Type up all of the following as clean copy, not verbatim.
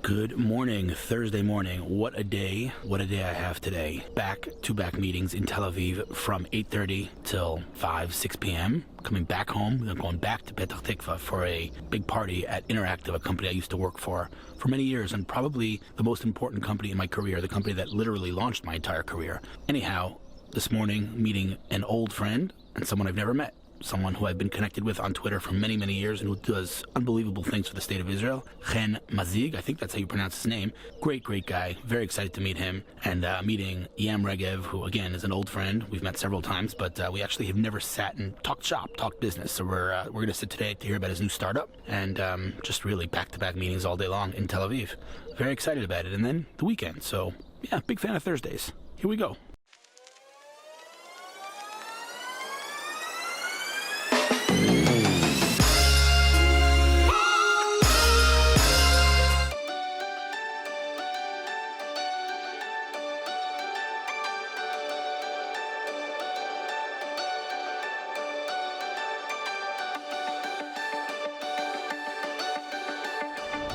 Good morning, Thursday morning. What a day I have today. Back-to-back meetings in Tel Aviv from 8:30 till 6 p.m. Coming back home, then going back to Petah Tikva for a big party at Interactive, a company I used to work for many years, and probably the most important company in my career, the company that literally launched my entire career. Anyhow, this morning, meeting an old friend and someone I've never met. Someone who I've been connected with on Twitter for many, many years and who does unbelievable things for the state of Israel. Hen Mazzig, I think that's how you pronounce his name. Great guy. Very excited to meet him. And meeting Yam Regev, who again is an old friend. We've met several times, but we actually have never sat and talked shop, talked business. So we're going to sit today to hear about his new startup and just really back-to-back meetings all day long in Tel Aviv. Very excited about it. And then the weekend. So yeah, big fan of Thursdays. Here we go.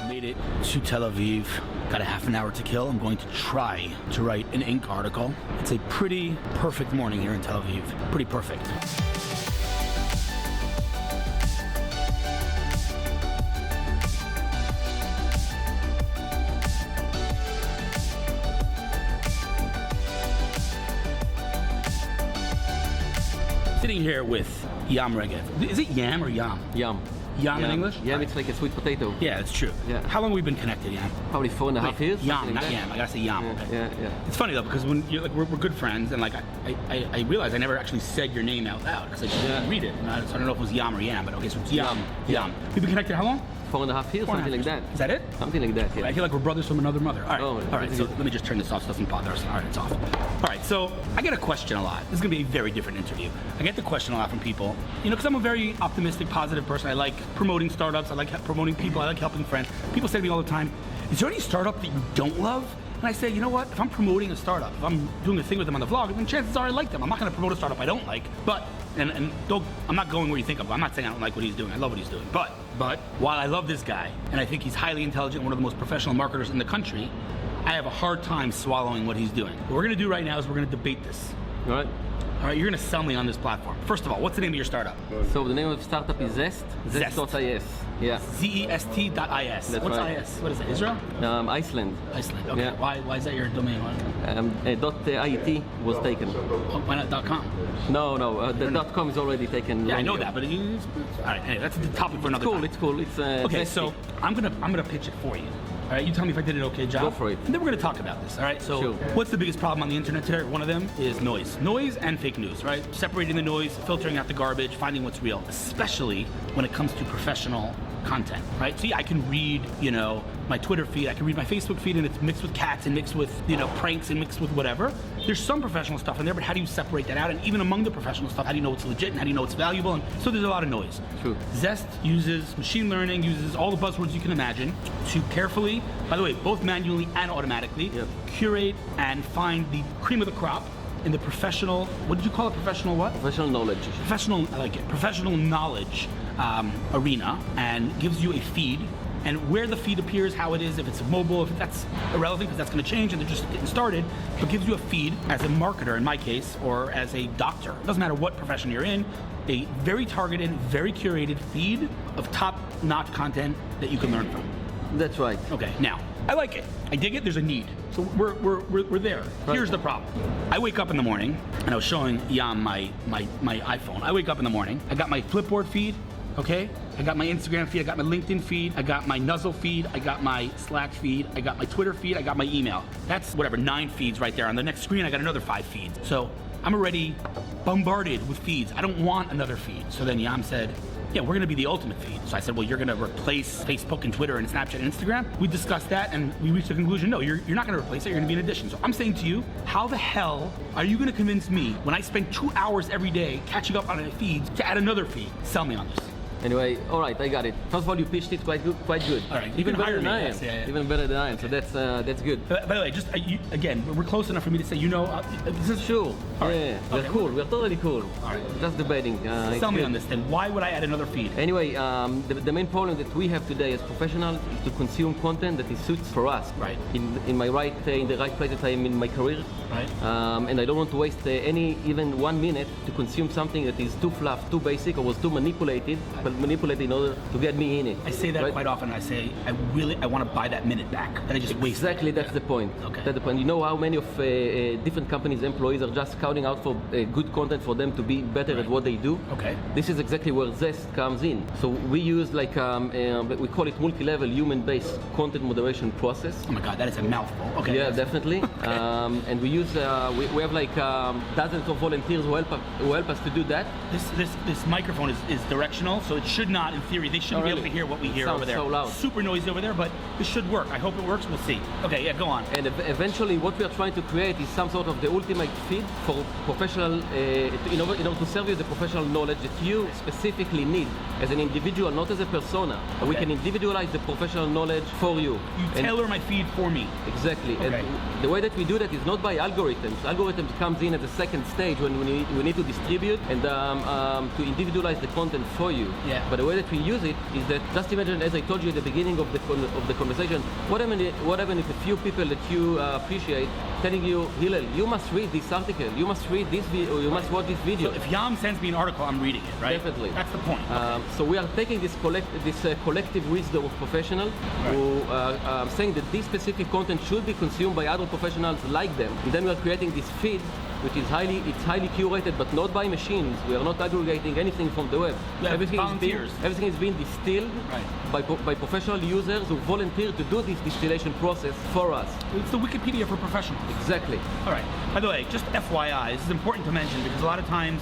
Made it to Tel Aviv, got a half an hour to kill. I'm going to try to write an Inc. article. It's a pretty perfect morning here in Tel Aviv. Pretty perfect. Sitting here with Yam Regev. Is it Yam or Yam? Yam. Yam in English? Yam, it's like a sweet potato. Yeah, it's true. Yeah. How long have we been connected, Yam? Probably 4.5 years. Yam, not that. Yam. I gotta say Yam. Yeah, Okay. yeah. It's funny though, because when you're like we're good friends, and like I realized I never actually said your name out loud because I just didn't read it. And so I don't know if it was Yam or Yam, but okay, so it's Yam. Yam. We've been connected how long? 4.5 years, something like that. Is that it? Something like that, yeah. I feel like we're brothers from another mother. All right, Oh, all right. So let me just turn this off so it doesn't bother us. All right, it's off. All right, so I get a question a lot. This is gonna be a very different interview. I get the question a lot from people, because I'm a very optimistic, positive person. I like promoting startups. I like promoting people. I like helping friends. People say to me all the time, "Is there any startup that you don't love?" And I say, you know what? If I'm promoting a startup, if I'm doing a thing with them on the vlog, then chances are I like them. I'm not going to promote a startup I don't like. But and don't, I'm not going where you think I'm. I'm not saying I don't like what he's doing. I love what he's doing. But while I love this guy, and I think he's highly intelligent, one of the most professional marketers in the country, I have a hard time swallowing what he's doing. What we're going to do right now is we're going to debate this. All right. All right, you're going to sell me on this platform. First of all, what's the name of your startup? So the name of the startup is Zest. Zest.is. Yeah. Zest.is. What's right. IS? What is it? Israel? Iceland. Iceland. Okay. Yeah. Why is that your domain? .it was taken. Why not .com? No. The .com is already taken. Yeah, I know that, but all right. Anyway, that's the topic for another time. It's cool. It's okay. So I'm gonna pitch it for you. All right, you tell me if I did an okay job. Go for it. And then we're going to talk about this, all right? So sure. What's the biggest problem on the internet today? One of them is noise. Noise and fake news, right? Separating the noise, filtering out the garbage, finding what's real, especially when it comes to professional content, right? So yeah, I can read, my Twitter feed, I can read my Facebook feed, and it's mixed with cats and mixed with, pranks and mixed with whatever. There's some professional stuff in there, but how do you separate that out? And even among the professional stuff, how do you know what's legit and how do you know what's valuable? And so there's a lot of noise. True. Zest uses machine learning, uses all the buzzwords you can imagine to carefully, by the way, both manually and automatically, curate and find the cream of the crop in the professional, what did you call it? Professional what? Professional knowledge. Professional, I like it. Professional knowledge arena, and gives you a feed. And where the feed appears, how it is, if it's mobile, if that's irrelevant because that's going to change and they're just getting started, but gives you a feed as a marketer in my case, or as a doctor. It doesn't matter what profession you're in, a very targeted, very curated feed of top-notch content that you can learn from. That's right. Okay, now, I like it. I dig it, there's a need. So we're there. Right. Here's the problem. I wake up in the morning, and I was showing Yam my iPhone. I wake up in the morning, I got my Flipboard feed, okay? I got my Instagram feed, I got my LinkedIn feed, I got my Nuzzle feed, I got my Slack feed, I got my Twitter feed, I got my email. That's 9 feeds right there. On the next screen, I got another 5 feeds. So I'm already bombarded with feeds. I don't want another feed. So then Yam said, yeah, we're gonna be the ultimate feed. So I said, well, you're gonna replace Facebook and Twitter and Snapchat and Instagram. We discussed that and we reached the conclusion, no, you're not gonna replace it, you're gonna be an addition. So I'm saying to you, how the hell are you gonna convince me when I spend 2 hours every day catching up on a feed to add another feed? Sell me on this. Anyway, all right, I got it. First of all, you pitched it quite good. All right, you even can better hire than me, I am. yes, yeah. Even better than I am. So that's good. By the way, just again, we're close enough for me to say, this is Sure. All right. Yeah, we're Okay. cool. We're totally cool. All right. Just debating. Sell me on this then. Why would I add another feed? Anyway, the main problem that we have today as professionals is to consume content that is suits for us. Right. In the right place that I am in my career. Right. And I don't want to waste even 1 minute to consume something that is too fluff, too basic, or was too manipulated in order to get me in it. I say that quite often. I say, I want to buy that minute back that I just wasted. Exactly, that's the point. Okay. That's the point. You know how many of different companies' employees are just scouting out for good content for them to be better at what they do? Okay. This is exactly where Zest comes in. So we use we call it multi-level human-based content moderation process. Oh my God, that is a mouthful. Okay. Yeah, definitely. Okay. And we use we have dozens of volunteers who help us to do that. This microphone is directional, so it should not, in theory, they shouldn't be able to hear what we hear over there. Sounds so loud. Super noisy over there, but this should work. I hope it works. We'll see. Okay, yeah, go on. And eventually, what we are trying to create is some sort of the ultimate feed for professional, in order to serve you the professional knowledge that you specifically need as an individual, not as a persona. Okay. We can individualize the professional knowledge for you. You tailor my feed for me. Exactly. Okay. And the way that we do that is not by algorithms. Algorithms comes in at the second stage when we need to distribute and to individualize the content for you. Yeah. But the way that we use it is that, just imagine, as I told you at the beginning of the conversation, what happened if a few people that you appreciate telling you, Hillel, you must read this article, you must read this video, you must watch this video. So if Yam sends me an article, I'm reading it, right? Definitely. That's the point. Okay. So we are taking this collective wisdom of professionals who are saying that this specific content should be consumed by other professionals like them. And then we are creating this feed which is highly curated, but not by machines. We are not aggregating anything from the web. Yeah, everything is being distilled by professional users who volunteer to do this distillation process for us. It's the Wikipedia for professionals. Exactly. All right. By the way, just FYI, this is important to mention because a lot of times,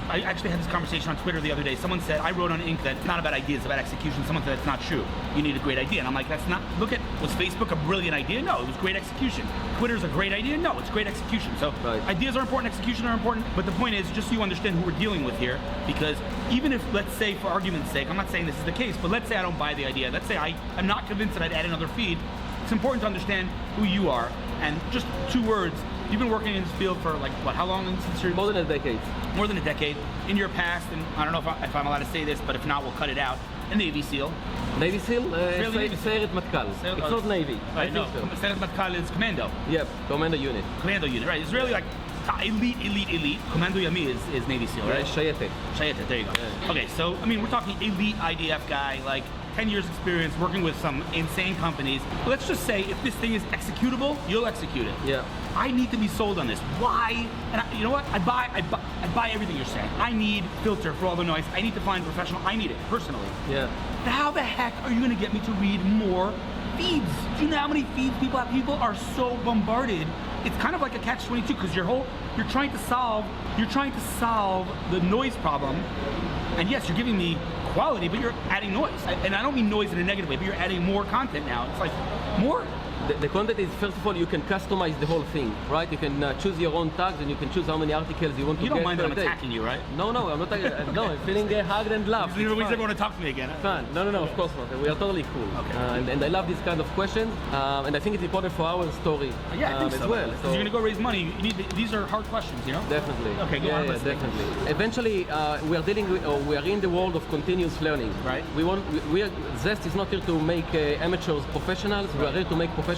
I actually had this conversation on Twitter the other day. Someone said, I wrote on Ink that it's not about ideas, it's about execution. Someone said it's not true. You need a great idea. And I'm like, that's not, was Facebook a brilliant idea? No, it was great execution. Twitter's a great idea? No, it's great execution. So ideas are important, execution are important. But the point is, just so you understand who we're dealing with here, because even if, let's say, for argument's sake, I'm not saying this is the case, but let's say I don't buy the idea. Let's say I'm not convinced that I'd add another feed. It's important to understand who you are. And just 2 words, you've been working in this field for how long since you're... More than a decade. More than a decade. In your past, and I don't know if I'm allowed to say this, but if not, we'll cut it out. A Navy SEAL. Navy SEAL? Navy Sayeret Matkal. It's not Navy. Right, no. Sayeret Matkal is commando. Yep, commando unit. Commando unit, right. It's really elite. Commando Yami is Navy SEAL, right? Shayetet, there you go. Yeah. Okay, so, we're talking elite IDF guy, 10 years experience working with some insane companies. But let's just say if this thing is executable, you'll execute it. Yeah. I need to be sold on this. Why? And you know what? I buy everything you're saying. I need filter for all the noise. I need to find professional. I need it personally. Yeah. But how the heck are you going to get me to read more feeds? Do you know how many feeds people have? People are so bombarded. It's kind of like a catch-22 because you're trying to solve the noise problem. And yes, you're giving me quality, but you're adding noise. And I don't mean noise in a negative way, but you're adding more content now. It's like more. The content is, first of all, you can customize the whole thing, right? You can choose your own tags and you can choose how many articles you want to get. You don't mind that I'm per day. attacking you, right? No, I'm not. No, I'm feeling hugged and loved. You never want to talk to me again. Fun. No, of course not. We are totally cool. Okay. And I love these kind of questions. And I think it's important for our story I think so. as well. So you're going to go raise money. These are hard questions, Definitely. Okay, go on. Definitely. Eventually, we are in the world of continuous learning. Right. Zest is not here to make amateurs professionals. We are here to make professionals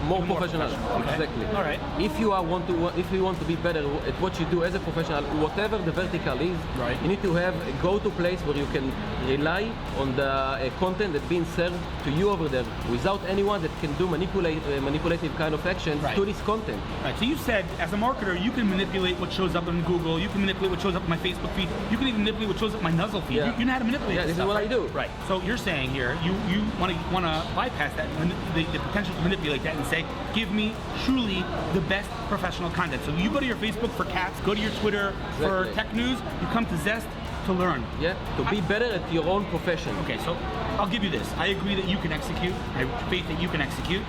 more professionals. Okay. Exactly. All right. If you want to be better at what you do as a professional, whatever the vertical is, you need to have a go-to place where you can rely on the content that's being served to you over there, without anyone that can do manipulative kind of actions to this content. Right. So you said, as a marketer, you can manipulate what shows up on Google. You can manipulate what shows up on my Facebook feed. You can even manipulate what shows up on my Nuzzle feed. Yeah. You know how to manipulate. Yeah, this is what I do. Right. So you're saying here, you want to bypass that, the potential to manipulate that, and say, give me truly the best professional content. So you go to your Facebook for cats, go to your Twitter for tech news, you come to Zest to learn. Yeah, to be better at your own profession. Okay, so I'll give you this. I agree that you can execute. I have faith that you can execute.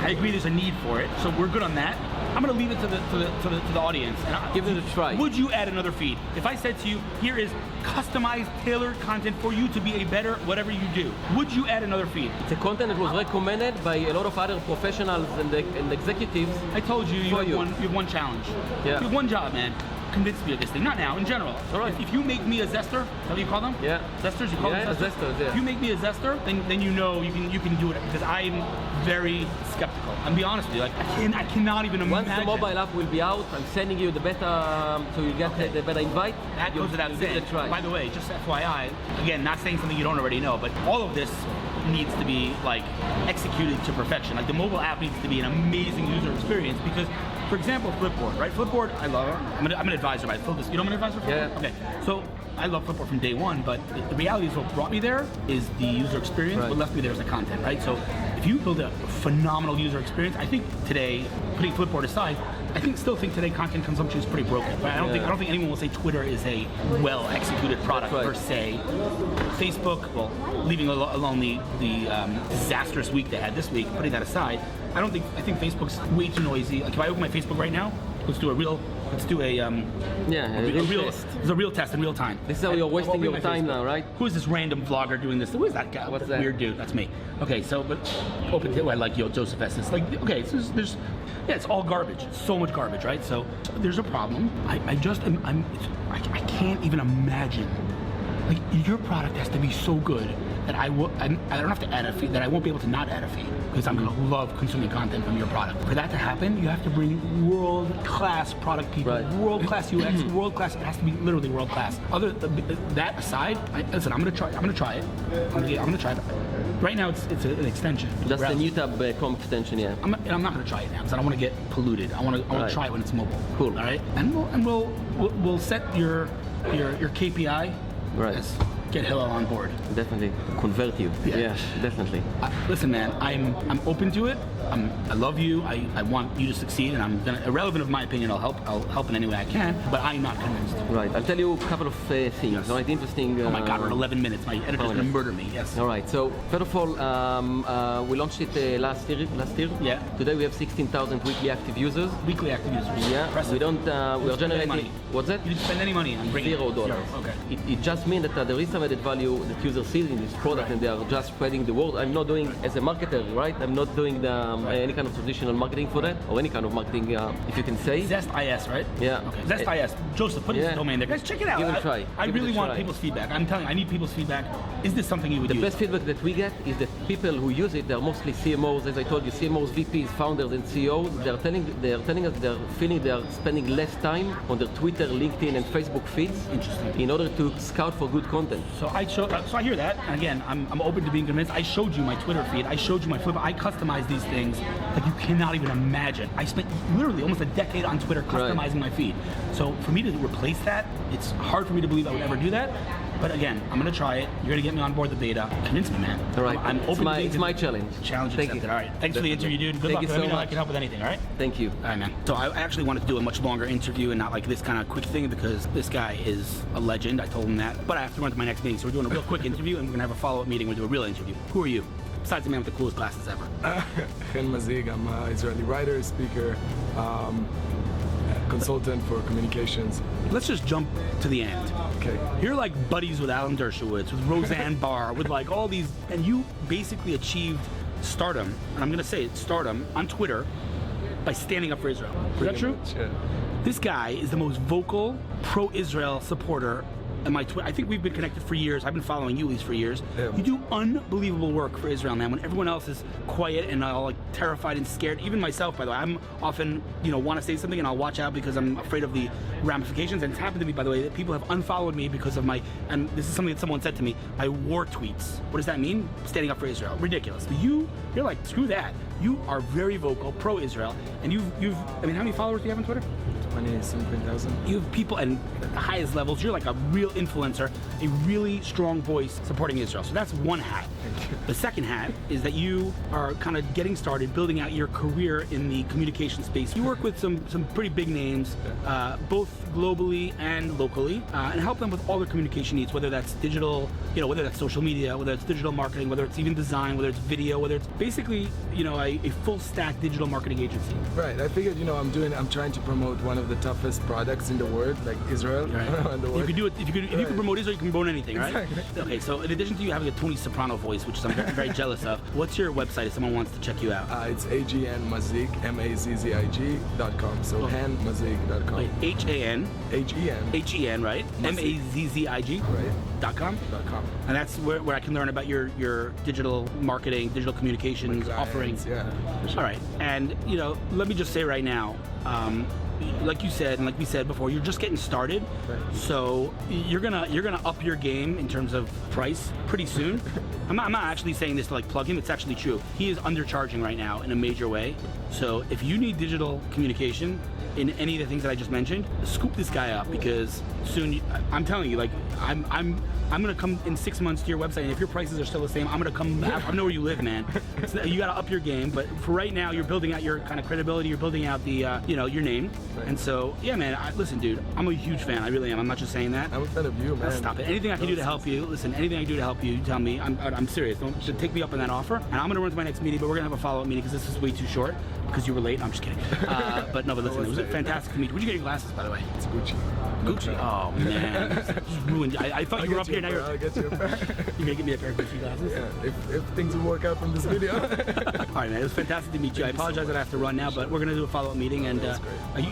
I agree there's a need for it, so we're good on that. I'm going to leave it to the audience. And Give it a try. Would you add another feed? If I said to you, here is customized, tailored content for you to be a better whatever you do, would you add another feed? The content that was recommended by a lot of other professionals and executives. I told you, you have one challenge. Yeah. You have one job, man. Convince me of this thing. Not now, in general. All right. If you make me a zester, is that what you call them? Yeah. Zesters, you call them zesters? Zesters, yeah. If you make me a zester, then you know you can do it, because I'm very skeptical. I'm be honest with you, like I cannot even imagine. Once the mobile app will be out, I'm sending you the beta, so you get the beta invite. That goes without saying. By the way, just FYI, again, not saying something you don't already know, but all of this needs to be like executed to perfection. Like the mobile app needs to be an amazing user experience, because, for example, Flipboard, right? Flipboard, I love it. I'm an advisor, right? Fuld, you know I'm an advisor for? Yeah. Okay. So I love Flipboard from day one, but the reality is what brought me there is the user experience. Right. What left me there is the content, right? So if you build a phenomenal user experience, I think today, putting Flipboard aside, still think today content consumption is pretty broken. But I don't think anyone will say Twitter is a well executed product per se. Facebook, well, leaving alone the disastrous week they had this week, putting that aside, I think Facebook's way too noisy. Like if I open my Facebook right now, let's do a real test. It's a real test in real time. This is how you're wasting your time now, right? Who is this random vlogger doing this? Who is that guy? What's that? Weird dude. That's me. Okay, so but open I like Joseph Estes. Like okay, so there's it's all garbage. It's so much garbage, right? So there's a problem. I can't even imagine. Like your product has to be so good that I don't have to add a fee, that I won't be able to not add a fee, because I'm gonna love consuming content from your product. For that to happen, you have to bring world-class product people, world-class UX, world-class. It has to be literally world-class. That aside, listen, I'm gonna try it. I'm gonna try it. Right now, it's an extension. Just a new tab comp extension, yeah. I'm not gonna try it now because I don't want to get polluted. I want to try it when it's mobile. Cool. All right, and we'll set your KPI. Right. Yes. Get Hillel on board. Definitely. Convert you. Yeah, definitely. Listen, man, I'm open to it. I love you. I want you to succeed, and I'm gonna, irrelevant of my opinion, I'll help in any way I can, but I'm not convinced. Right. I'll tell you a couple of things. Yes. Right. Interesting. Oh my God, we're at 11 minutes. My editor's gonna murder me. Yes. All right. So first of all, we launched it last year. Yeah. Today we have 16,000 weekly active users. Weekly active users. Yeah. Impressive. We don't. We're generating. Money. What's that? You didn't spend any money on bringing $0. Okay. It just means that there is some added value that users see in this product, and they are just spreading the word. I'm not doing as a marketer, right? I'm not doing any kind of traditional marketing for that, or any kind of marketing, if you can say. Zest.is, right? Yeah. Okay. Zest.is. Joseph, put his domain there. Guys, check it out. Give it a try. I really want people's feedback. I'm telling you, I need people's feedback. Is this something you would use? The best feedback that we get is that people who use it, they're mostly CMOs, as I told you, CMOs, VPs, founders, and CEOs. They're telling us they're feeling they're spending less time on their Twitter, LinkedIn, and Facebook feeds. Interesting. In order to scout for good content. So I hear that, and again, I'm open to being convinced. I showed you my Twitter feed. I showed you my Flip. I customized these things like you cannot even imagine. I spent literally almost a decade on Twitter customizing my feed. So for me to replace that, it's hard for me to believe I would ever do that. But again, I'm gonna try it. You're gonna get me on board the beta. Convince me, man. All right. I'm open to it's my challenge. Challenge Thank accepted. you. All right. Thanks for the interview, dude. Good luck. Thank you so much. I can help with anything. All right. Thank you. All right, man. So I actually wanted to do a much longer interview and not like this kind of quick thing, because this guy is a legend. I told him that. But I have to run to my next meeting, so we're doing a real quick interview, and we're gonna have a follow-up meeting. We'll do a real interview. Who are you? Besides the man with the coolest glasses ever. Hen Mazzig. I'm an Israeli writer, speaker, consultant for communications. Let's just jump to the end. Okay. You're like buddies with Alan Dershowitz, with Roseanne Barr, with like all these, and you basically achieved stardom, and I'm gonna say it, stardom, on Twitter by standing up for Israel. Is that true? Much, yeah. This guy is the most vocal pro-Israel supporter in my Twitter. I think we've been connected for years. I've been following you, at least, for years. Yeah. You do unbelievable work for Israel, man. When everyone else is quiet and all like terrified and scared, even myself, by the way, I'm often, want to say something and I'll watch out because I'm afraid of the ramifications. And it's happened to me, by the way, that people have unfollowed me because of and this is something that someone said to me, my war tweets. What does that mean? Standing up for Israel. Ridiculous. But you're like, screw that. You are very vocal, pro-Israel, and you've how many followers do you have on Twitter? 20,000. You have people, and at the highest levels, you're like a real influencer, a really strong voice supporting Israel. So that's one hat. The second hat is that you are kind of getting started, building out your career in the communication space. You work with some pretty big names, both globally and locally, and help them with all their communication needs, whether that's digital, whether that's social media, whether it's digital marketing, whether it's even design, whether it's video, whether it's basically, a full stack digital marketing agency. Right. I figured, I'm trying to promote one of the toughest products in the world, like Israel. Right. You could do it if you can promote Israel, you can promote anything, right? Exactly. Okay, so in addition to you having a Tony Soprano voice, which I'm very jealous of, what's your website if someone wants to check you out? It's Hen Mazzig, Mazzig.com. So henmazzig.com. Wait, H-A-N. H-E-N. H-E-N, right? M-A-Z-Z-I-G. Right. .com. .com. And that's where I can learn about your digital marketing, digital communications offerings. Yeah. Sure. All right, and let me just say right now, like you said, and like we said before, you're just getting started. Right. So you're gonna up your game in terms of price pretty soon. I'm not actually saying this to like plug him. It's actually true. He is undercharging right now in a major way. So if you need digital communication in any of the things that I just mentioned, scoop this guy up, because soon I'm telling you, like I'm gonna come in 6 months to your website, and if your prices are still the same, I'm gonna come. I know where you live, man. You gotta up your game. But for right now, you're building out your kind of credibility. You're building out the your name. Right. And so yeah, man. Listen, dude, I'm a huge fan. I really am. I'm not just saying that. I'm a fan of you, man. Stop it. Anything I can do to help you. Listen, anything I can do to help you, tell me. I'm serious. Don't take me up on that offer. And I'm gonna run to my next meeting, but we're gonna have a follow-up meeting because this is way too short. Because you were late. I'm just kidding. But listen, it was fantastic to meet you. Where'd you get your glasses, by the way? It's Gucci. Gucci. Oh man, just ruined. I thought you were up here. Now I'll get you a pair. you're gonna give me a pair of Gucci glasses. Yeah, if things will work out from this video. All right, man. It was fantastic to meet you. I apologize that I have to run now, but we're gonna do a follow-up meeting. And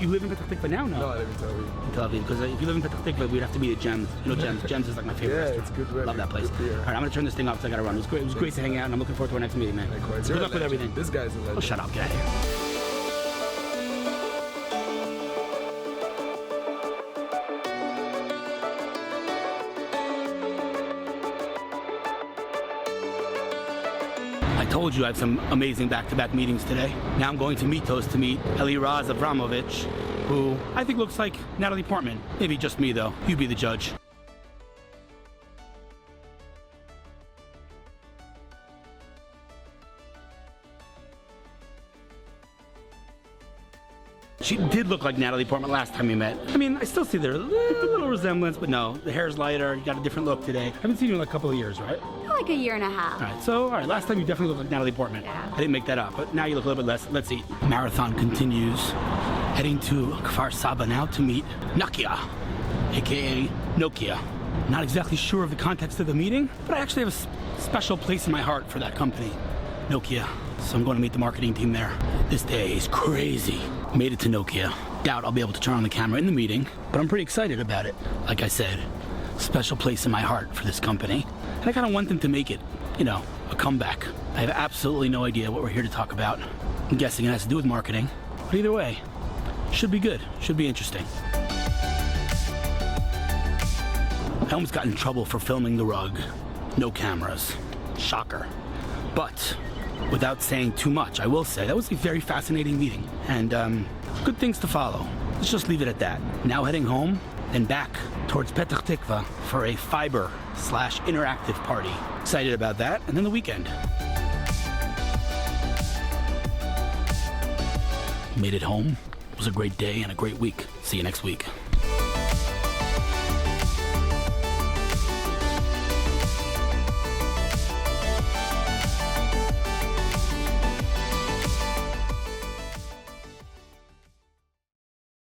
you live in Petah Tikva now? No, I live in Tel Aviv. In Tel Aviv, because if you live in Petah Tikva, we'd have to meet at Gems. Gems. Gems is like my favorite restaurant. It's good. Love that place. Good beer. All right, I'm gonna turn this thing off because I gotta run. It was great. It was great to hang out, and I'm looking forward to our next meeting, man. Likewise. Good luck with everything. This guy's a legend. Oh, shut up. Get out of here. I told you I have some amazing back-to-back meetings today. Now I'm going to Mitos to meet Eliraz Avramovich, who I think looks like Natalie Portman. Maybe just me, though. You be the judge. She did look like Natalie Portman last time we met. I mean, I still see there a little resemblance, but no, the hair's lighter, you got a different look today. I haven't seen you in like a couple of years, right? Like a year and a half. All right, last time you definitely looked like Natalie Portman. Yeah. I didn't make that up, but now you look a little bit less. Let's see. Marathon continues. Heading to Kfar Saba now to meet Nokia, aka Nokia. Not exactly sure of the context of the meeting, but I actually have a special place in my heart for that company, Nokia. So I'm going to meet the marketing team there. This day is crazy. Made it to Nokia. Doubt I'll be able to turn on the camera in the meeting, but I'm pretty excited about it. Like I said, special place in my heart for this company. And I kind of want them to make it, a comeback. I have absolutely no idea what we're here to talk about. I'm guessing it has to do with marketing. But either way, should be good. Should be interesting. I almost got in trouble for filming the rug. No cameras. Shocker. But without saying too much, I will say that was a very fascinating meeting. And good things to follow. Let's just leave it at that. Now heading home, then back towards Petah Tikva for a fiber/interactive party. Excited about that, and then the weekend. Made it home. It was a great day and a great week. See you next week.